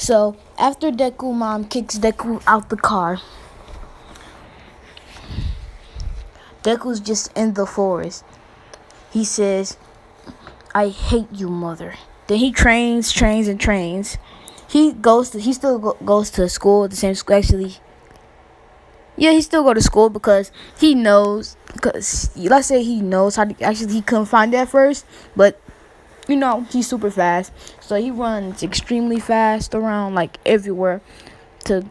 So after Deku mom kicks Deku out the car, Deku's just in the forest. He says, "I hate you, mother." Then he trains. He still goes to school, the same school actually. Yeah, he still go to school because he knows. Because let's say he knows how to actually, he couldn't find it at first, but he's super fast, so he runs extremely fast around like everywhere to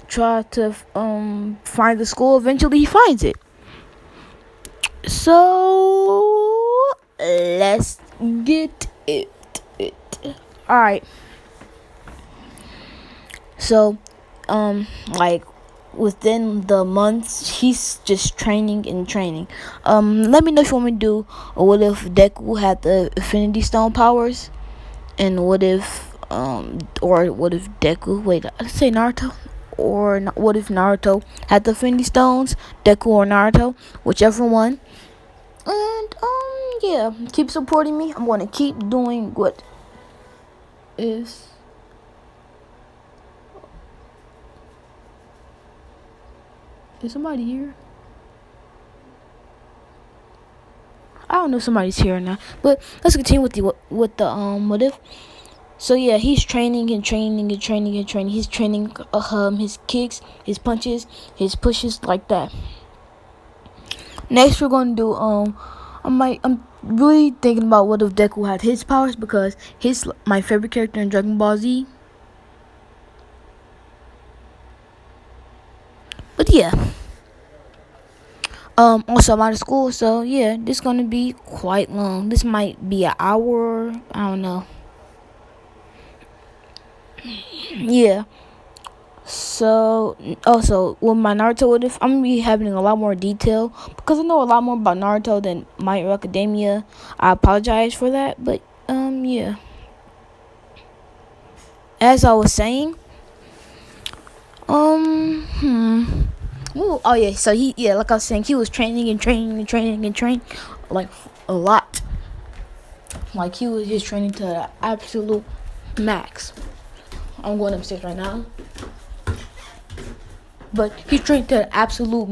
try to find the school. Eventually, he finds it. So let's get it. All right. So, like within the months, he's just training and training. Let me know if you want me to do, or what if Deku had the Infinity Stone powers, and what if Deku? Wait, I say Naruto, or what if Naruto had the Infinity Stones? Deku or Naruto, whichever one. And yeah, keep supporting me. I'm gonna keep doing what is. Is somebody here? I don't know if somebody's here or not. But let's continue with the what if. So yeah, he's training and training and training and training. He's training his kicks, his punches, his pushes, like that. Next we're gonna do I'm really thinking about what if Deku had his powers, because he's my favorite character in Dragon Ball Z. But yeah. Also I'm out of school, so yeah, this is gonna be quite long. This might be an hour, I don't know. Yeah. So also with my Naruto what if, I'm gonna be having a lot more detail because I know a lot more about Naruto than My Hero Academia. I apologize for that, but yeah. As I was saying, Ooh, oh yeah, so like I was saying, he was training and training and training and training, like a lot. Like he was just training to the absolute max. I'm going upstairs right now, but he's training to the absolute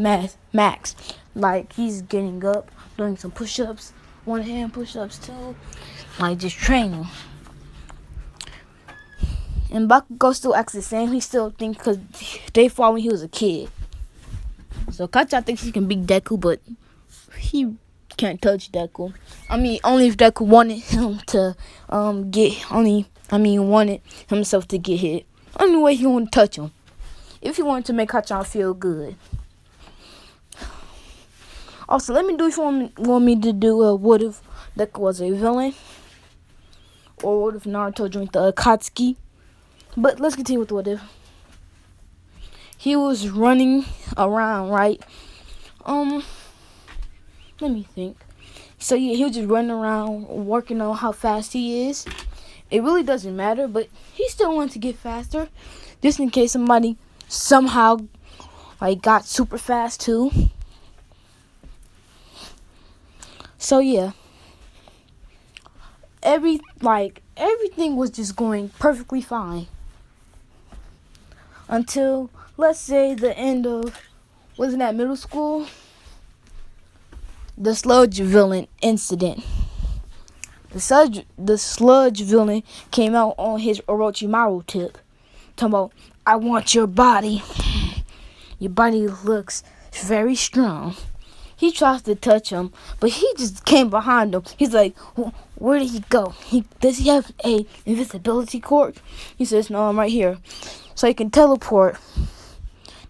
max. Like he's getting up, doing some push-ups, one hand push-ups too, like just training. And Bakugo still acts the same. He still thinks, because they fought when he was a kid. So Kacha thinks he can beat Deku, but he can't touch Deku. I mean, only if Deku wanted him to wanted himself to get hit. Only way he won't touch him. If he wanted to make Kacha feel good. Also, let me do if you want me to do a what if Deku was a villain, or what if Naruto joined the Akatsuki. But let's continue with what if. He was running around, right? Let me think. So yeah, he was just running around, working on how fast he is. It really doesn't matter, but he still wanted to get faster, just in case somebody somehow like got super fast too. So yeah, everything was just going perfectly fine until, let's say, the end of, wasn't that middle school? The sludge villain incident. The sludge villain came out on his Orochimaru tip, talking about, "I want your body. Your body looks very strong." He tries to touch him, but he just came behind him. He's like, "Where did he go? Does he have a invisibility cord?" He says, "No, I'm right here." So he can teleport.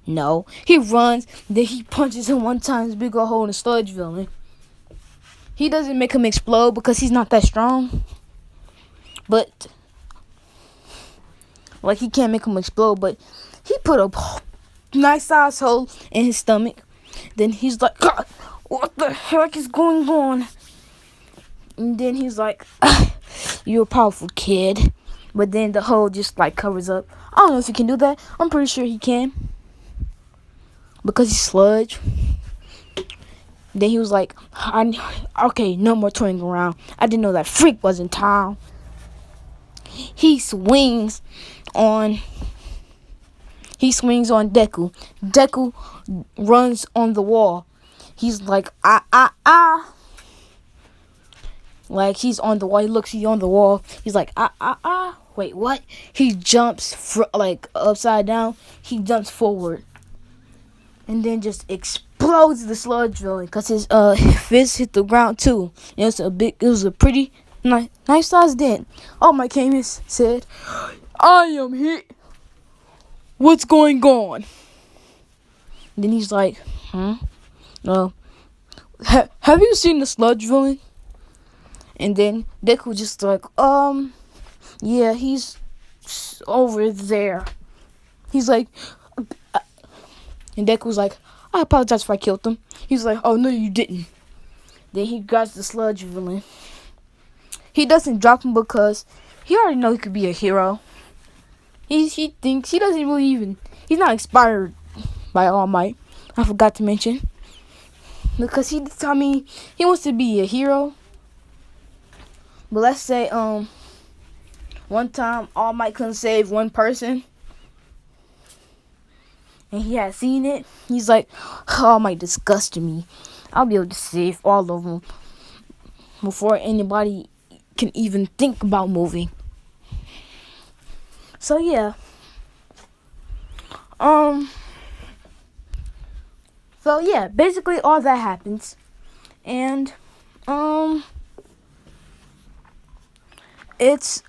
No. He runs, then he punches him one time, his big old hole in the sludge villain. He doesn't make him explode because he's not that strong. But, like, he can't make him explode, but he put a nice size hole in his stomach. Then he's like, "God, what the heck is going on?" And then he's like, "You're a powerful kid." But then the hole just like covers up. I don't know if he can do that. I'm pretty sure he can, because he's sludge. Then he was like, "Okay, no more toying around. I didn't know that freak was in town." he swings on Deku. Deku runs on the wall. He's like, ah. Like, he's on the wall. He's on the wall. He's like, ah. Wait, what? He jumps, like, upside down. He jumps forward. And then just explodes the sludge villain. Because his fist hit the ground, too. And it was a pretty nice size dent. All Might came and said, I am hit. What's going on? Then he's like, have you seen the sludge villain? And then Deku just like, yeah, he's over there. He's like, and Deku's like, I apologize if I killed him. He's like, oh, no, you didn't. Then he grabs the sludge villain. He doesn't drop him because he already knows he could be a hero. He thinks, he doesn't really even, he's not inspired by All Might. I forgot to mention. Because he wants to be a hero. But let's say, one time All Might couldn't save one person. And he had seen it. He's like, All Might disgusted me. I'll be able to save all of them before anybody can even think about moving. So yeah. So yeah, basically all that happens. And it's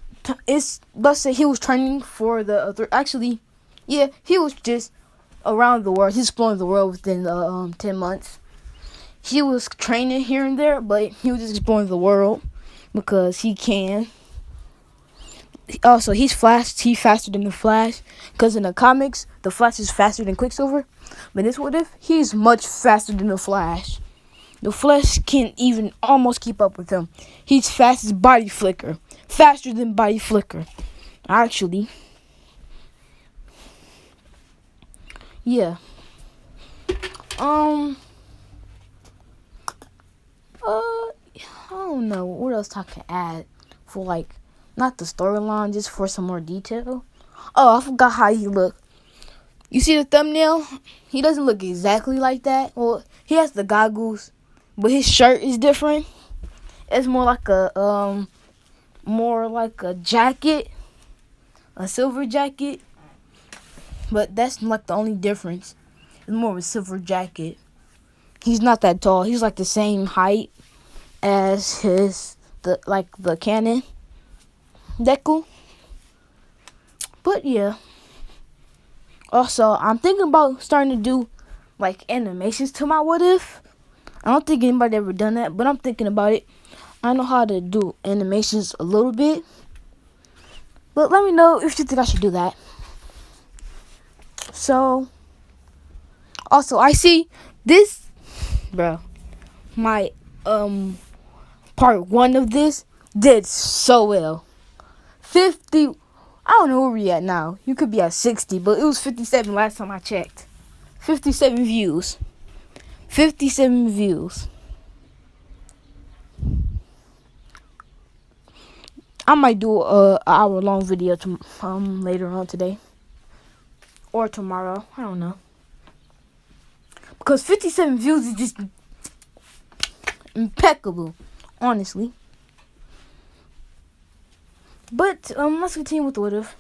let's say he was training for the other, actually, yeah, he was just around the world. He's exploring the world within 10 months. He was training here and there, but he was just exploring the world because he can. Also, he's faster than the Flash, because in the comics, the Flash is faster than Quicksilver. But this what if he's much faster than the Flash. The Flash can't even almost keep up with him. He's fast as Body Flicker. Faster than Body Flicker. Actually. Yeah. I don't know what else I can add for, like, not the storyline, just for some more detail. Oh, I forgot how he looked. You see the thumbnail? He doesn't look exactly like that. Well, he has the goggles, but his shirt is different. It's more like a jacket, a silver jacket. But that's like the only difference. It's more of a silver jacket. He's not that tall. He's like the same height as the canon Deku. But yeah. Also, I'm thinking about starting to do like animations to my What If. I don't think anybody ever done that, but I'm thinking about it. I know how to do animations a little bit. But let me know if you think I should do that. So, also, I see this, bro, my, part 1 of this did so well. 50, I don't know where we at now. You could be at 60, but it was 57 last time I checked. 57 views. 57 views. I might do a hour-long video later on today. Or tomorrow. I don't know. Because 57 views is just impeccable. Honestly. But, let's continue with the What If.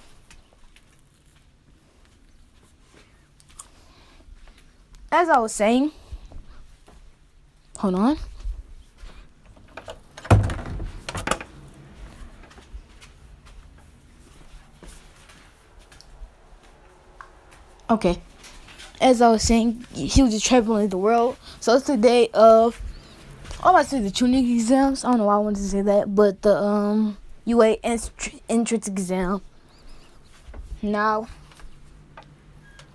As I was saying. Hold on. Okay. As I was saying, he was just traveling the world. So it's the day of, I might say the tuning exams. I don't know why I wanted to say that, but the UA entrance exam. Now,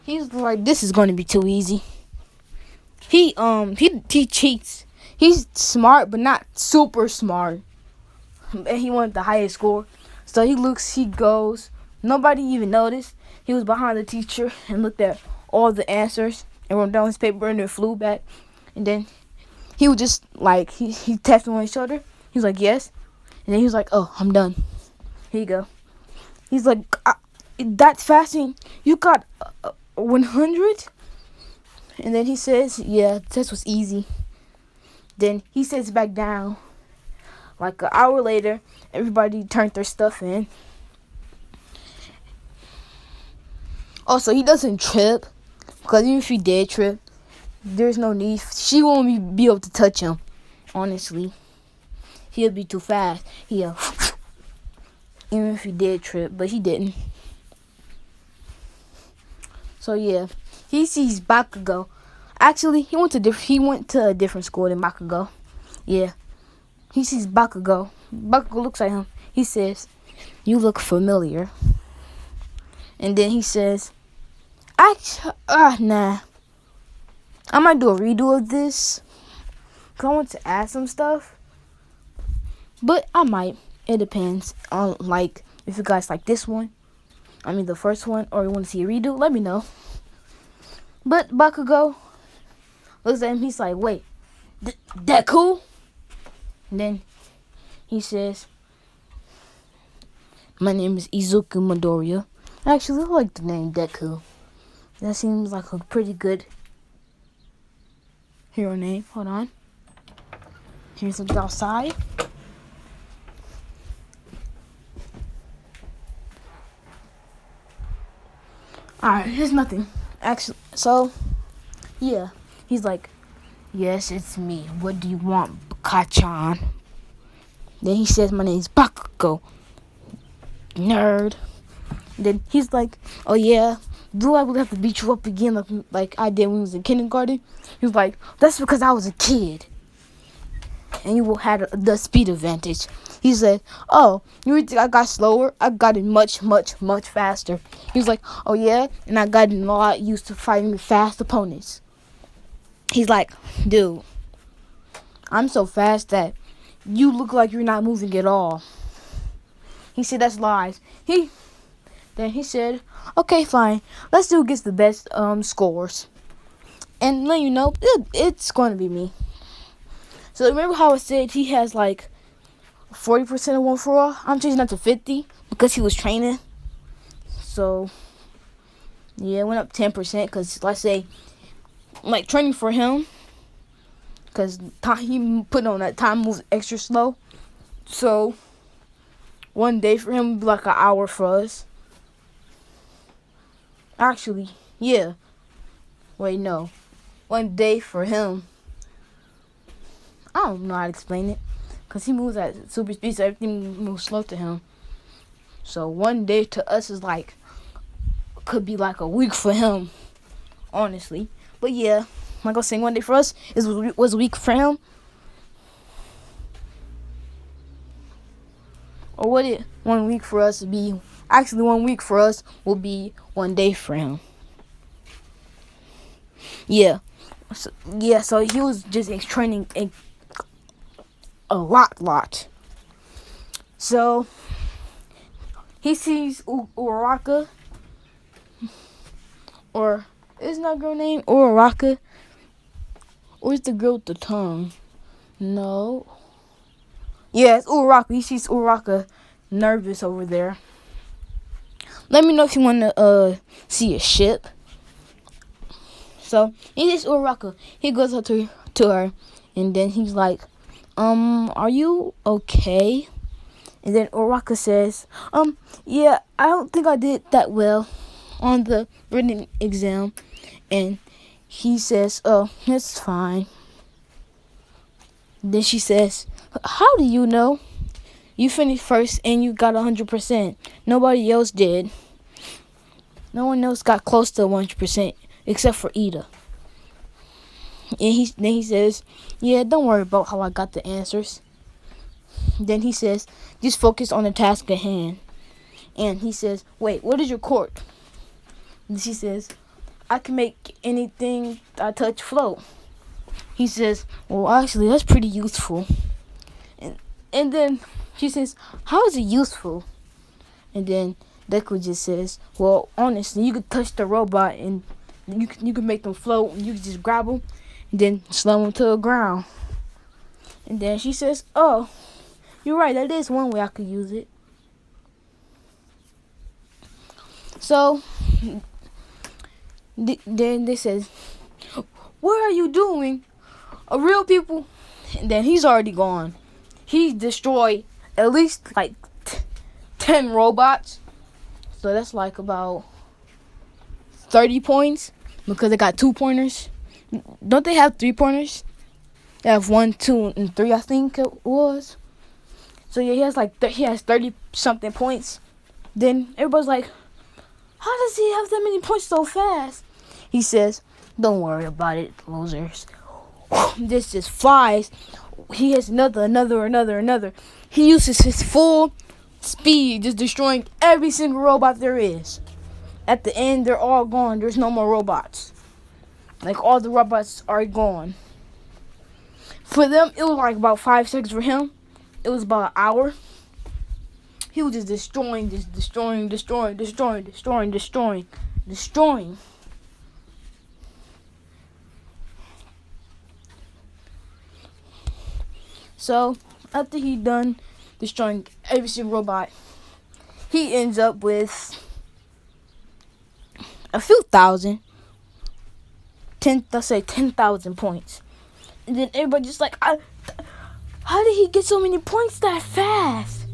he's like, this is going to be too easy. He cheats. He's smart, but not super smart. And he wanted the highest score. So he goes. Nobody even noticed. He was behind the teacher and looked at all the answers and wrote down his paper and then flew back. And then he was just like, he tapped him on his shoulder. He was like, yes. And then he was like, oh, I'm done. Here you go. He's like, that's fasting. You got 100? And then he says, yeah, this was easy. Then he sits back down. Like an hour later, everybody turned their stuff in. Also, he doesn't trip. Because even if he did trip, there's no need. She won't be able to touch him. Honestly. He'll be too fast. Even if he did trip, but he didn't. So yeah, he sees Bakugo. Actually, he went to a different school than Bakugo. Yeah, he sees Bakugo. Bakugo looks at him. He says, "You look familiar." And then he says, nah. I might do a redo of this. Cause I want to add some stuff. But I might. It depends on like if you guys like this one. I mean the first one, or you want to see a redo. Let me know. But Bakugo looks at him. He's like, "Wait, Deku?" And then he says, "My name is Izuku Midoriya." Actually, I like the name Deku. That seems like a pretty good hero name. Hold on. Here's something outside. Alright, here's nothing. Actually, so, yeah. He's like, "Yes, it's me. What do you want, Kachan?" Then he says, "My name's Bakugo. Nerd." Then he's like, "Oh yeah, do I really have to beat you up again like I did when I was in kindergarten?" He was like, "That's because I was a kid. And you had the speed advantage." He said, "Oh, you think I got slower? I got it much, much, much faster." He was like, "Oh yeah, and I got a lot used to fighting fast opponents." He's like, "Dude, I'm so fast that you look like you're not moving at all." He said, "That's lies." Then he said, "Okay, fine. Let's do against the best scores. And let you know, it's going to be me." So remember how I said he has like 40% of one for all? I'm changing that to 50 because he was training. So yeah, it went up 10% because let's say like training for him because he put on that time moves extra slow. So one day for him would be like an hour for us. Actually, yeah. Wait, no. One day for him. I don't know how to explain it. Because he moves at super speed, so everything moves slow to him. So one day to us is like, could be like a week for him. Honestly. But yeah, like I was saying, one day for us was a week for him. Or would it 1 week for us be, actually 1 week for us will be 1 day for him. Yeah. So he was just training a lot. So he sees Uraraka, or isn't that girl name Uraraka? Or is the girl with the tongue? No. Yeah, it's Uraraka. He sees Uraraka nervous over there. Let me know if you want to see a ship. So he sees Uraraka. He goes up to her, and then he's like, "Are you okay?" And then Uraraka says, "Yeah, I don't think I did that well on the written exam." And he says, "Oh, it's fine." Then she says, "How do you know? You finished first and you got 100%. Nobody else did. No one else got close to 100% except for Ida." And then he says, "Yeah, don't worry about how I got the answers." Then he says, "Just focus on the task at hand." And he says, "Wait, what is your quirk?" And she says, "I can make anything I touch float." He says, "Well, actually, that's pretty useful." And then she says, "How is it useful?" And then Deku just says, "Well, honestly, you could touch the robot and you can make them float, and you can just grab them and then slam them to the ground." And then she says, "Oh, you're right. That is one way I could use it." So then they says, "What are you doing? Real people?" And then he's already gone. He destroyed at least like 10 robots. So that's like about 30 points because they got 2-pointers. Don't they have 3-pointers? They have 1, 2, and 3, I think it was. So yeah, he has like he has 30 something points. Then everybody's like, "How does he have that many points so fast?" He says, "Don't worry about it, losers." This just flies. He has another. He uses his full speed, just destroying every single robot there is. At the end, they're all gone. There's no more robots. Like, all the robots are gone. For them, it was like about 5 seconds. For him, it was about an hour. He was just destroying. So, after he done destroying every single robot, he ends up with a few thousand. Let's say 10,000 points. And then everybody just like, how did he get so many points that fast?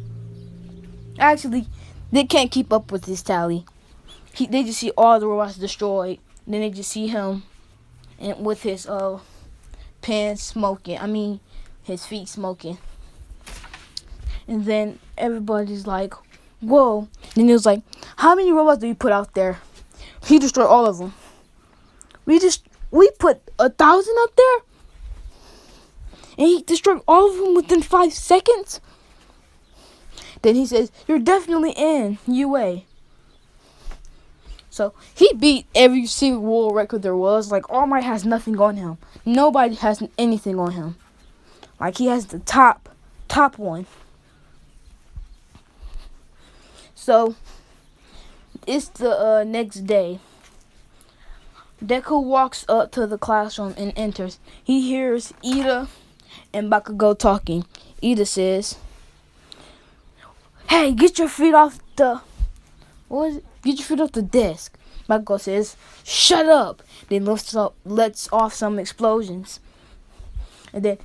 Actually, they can't keep up with his tally. They just see all the robots destroyed. Then they just see him and with his pants smoking. I mean, his feet smoking. And then everybody's like, whoa. Then it was like, how many robots do you put out there? He destroyed all of them. We put 1,000 up there? And he destroyed all of them within 5 seconds? Then he says, you're definitely in UA. So he beat every single world record there was. Like, All Might has nothing on him. Nobody has anything on him. Like, he has the top one. So it's the next day. Deku walks up to the classroom and enters. He hears Ida and Bakugo talking. Ida says, "Hey, get your feet off the Get your feet off the desk." Bakugo says, "Shut up." Then lets off some explosions. And then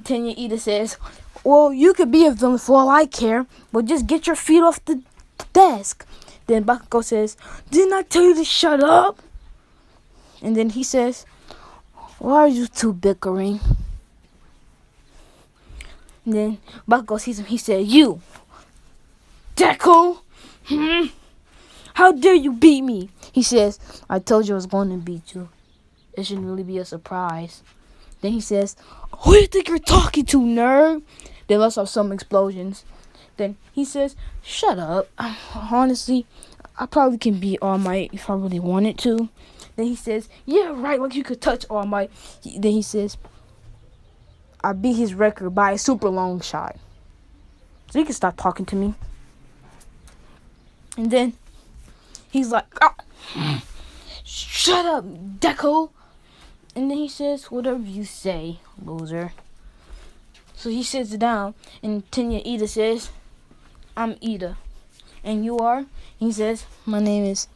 Tenya Ida says, "Well, you could be of them for all I care, but just get your feet off the desk." Then Bakugo says, "Didn't I tell you to shut up?" And then he says, "Why are you two bickering?" And then Bakugo sees him. He said, "You, Deku, how dare you beat me?" He says, "I told you I was going to beat you. It shouldn't really be a surprise." Then he says, "Who do you think you're talking to, nerd?" Then lets off some explosions. Then he says, "Shut up. Honestly, I probably can beat All Might if I really wanted to." Then he says, "Yeah, right, like you could touch All Might." Then he says, "I beat his record by a super long shot. So you can stop talking to me." And then he's like, "Shut up, Deku." And then he says, "Whatever you say, loser." So he sits down, and Tenya Ida says, "I'm Ida. And you are?" He says, My name is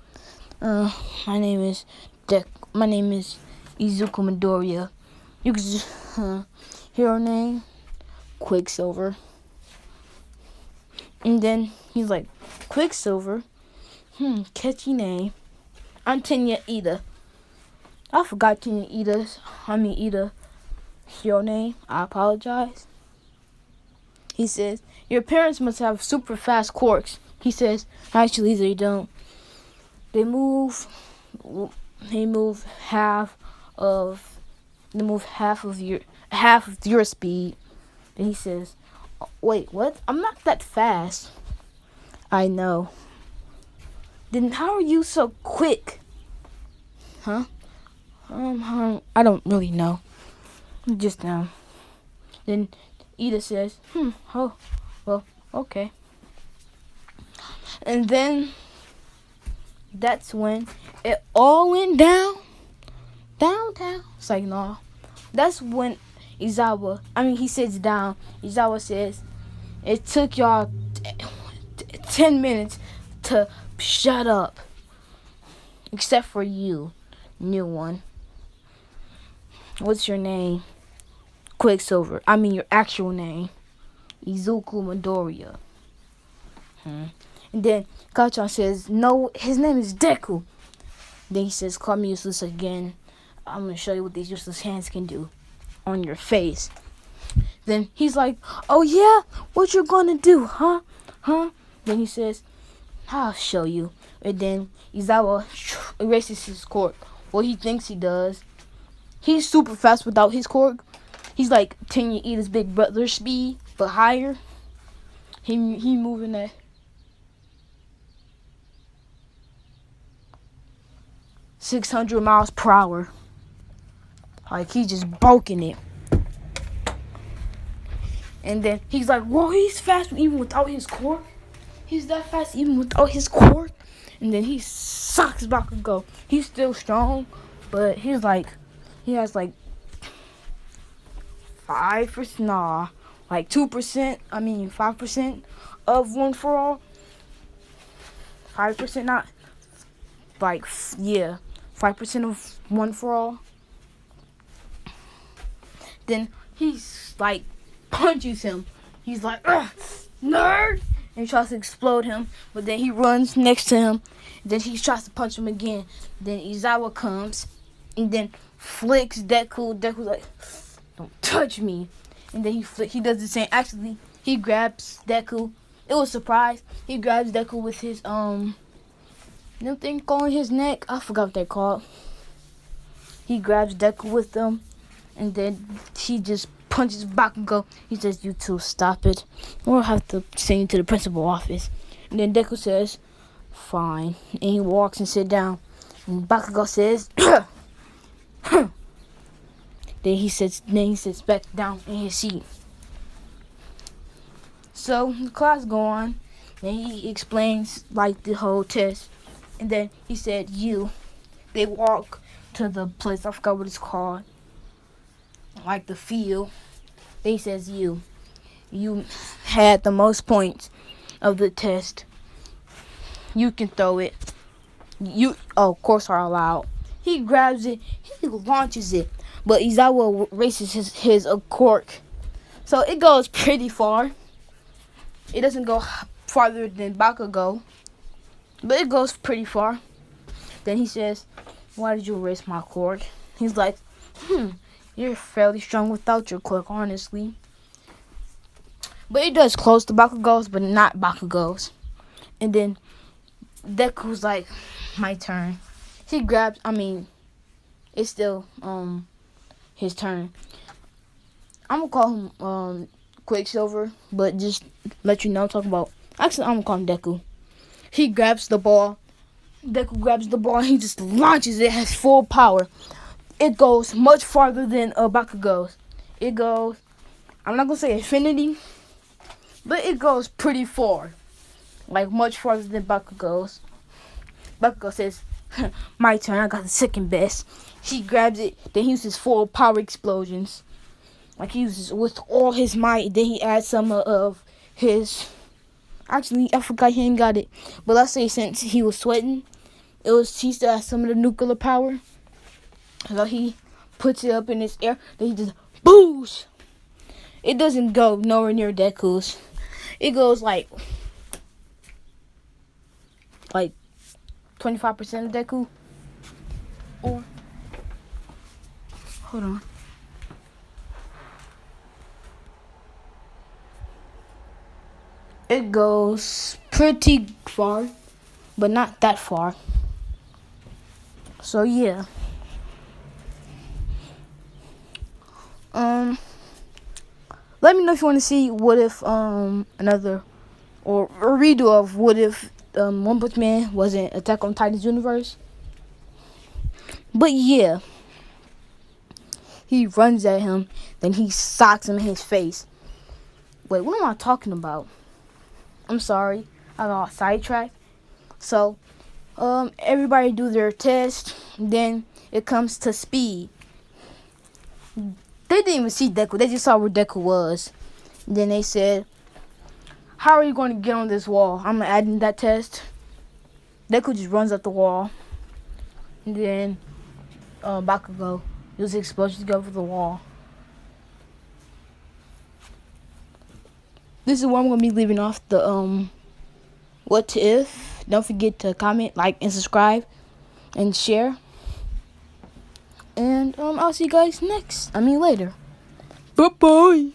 Izuku Midoriya. You can just, hero name, Quicksilver." And then he's like, "Quicksilver? Catchy name. I'm Tenya Ida." I forgot Ida hero name. I apologize. He says, "Your parents must have super fast quirks." He says, "Actually, they don't. They move half of your speed." Then he says, "Wait, what? I'm not that fast." "I know. Then how are you so quick?" "Huh? I don't really know. Just now." Then Ida says, "Oh, well, okay." And then that's when it all went downtown. It's like, no. That's when he sits down. Izawa says, "It took y'all 10 minutes to shut up." except for you, new one. What's your name? Quicksilver. I mean your actual name. Izuku Midoriya. And then Kachan says, no, his name is Deku. Then he says, call me useless again. I'm going to show you what these useless hands can do on your face. Then he's like, oh yeah? What you gonna do, huh? Then he says, I'll show you. And then Izawa erases his quirk. Well, he thinks he does. He's super fast without his quirk. He's like 10 his big brother speed, but higher. He moving at 600 miles per hour. Like, he just bulking it. And then he's like, whoa, he's fast even without his quirk. He's that fast even without his quirk. And then he sucks Bakugo. He's still strong, but he has like 5%, like 2%, 5% of one for all. 5%, not, like, yeah, 5% of one for all. Then he's like, punches him. He's like, ugh, nerd! And he tries to explode him, but then he runs next to him. Then he tries to punch him again. Then Izawa comes and then flicks Deku. Deku's like, don't touch me. And then he does the same. Actually, he grabs Deku. It was a surprise. He grabs Deku with his thing on his neck. I forgot what they're called. He grabs Deku with them, and then he just punches Bakugo. He says, you two, stop it. We'll have to send you to the principal office. And then Deku says, fine. And he walks and sits down. And Bakugo says, Then he sits back down in his seat. So the class go on. Then he explains like the whole test. And then he said, they walk to the place, I forgot what it's called. Like the field. Then he says, you had the most points of the test. You can throw it. Of course are allowed. He grabs it. He launches it. But Izawa races his cork. So it goes pretty far. It doesn't go farther than Bakugo. But it goes pretty far. Then he says, why did you erase my cork? He's like, you're fairly strong without your cork, honestly. But it does close to Bakugo's, but not Bakugo's. And then Deku's like, my turn. He grabs, it's still his turn. I'm gonna call him Quicksilver, but just let you know, I'm gonna call him Deku. He grabs the ball. Deku grabs the ball and he just launches it. It has full power. It goes much farther than Bakugo's. It goes, I'm not gonna say infinity, but it goes pretty far. Like much farther than Bakugo's. Bakugo says, my turn, I got the second best. He grabs it, then he uses full power explosions. Like he uses with all his might, then he adds some of his... Actually, I forgot he ain't got it. But let's say since he was sweating, he still has some of the nuclear power. So he puts it up in his air, then he just boosh. It doesn't go nowhere near Deku's. It goes like 25% of Deku. Or hold on. It goes pretty far, but not that far. So yeah. Let me know if you want to see what if another or a redo of what if One Punch Man wasn't Attack on Titan's universe. But yeah, he runs at him, then he socks him in his face. Wait, what am I talking about? I'm sorry, I got sidetracked. So, everybody do their test. Then it comes to speed. They didn't even see Deku. They just saw where Deku was. Then they said, how are you going to get on this wall? I'm adding that test. Deku just runs up the wall. And then Bakugo use the explosion to go over the wall. This is where I'm gonna be leaving off the what if. Don't forget to comment, like, and subscribe, and share. And I'll see you guys later. Bye bye.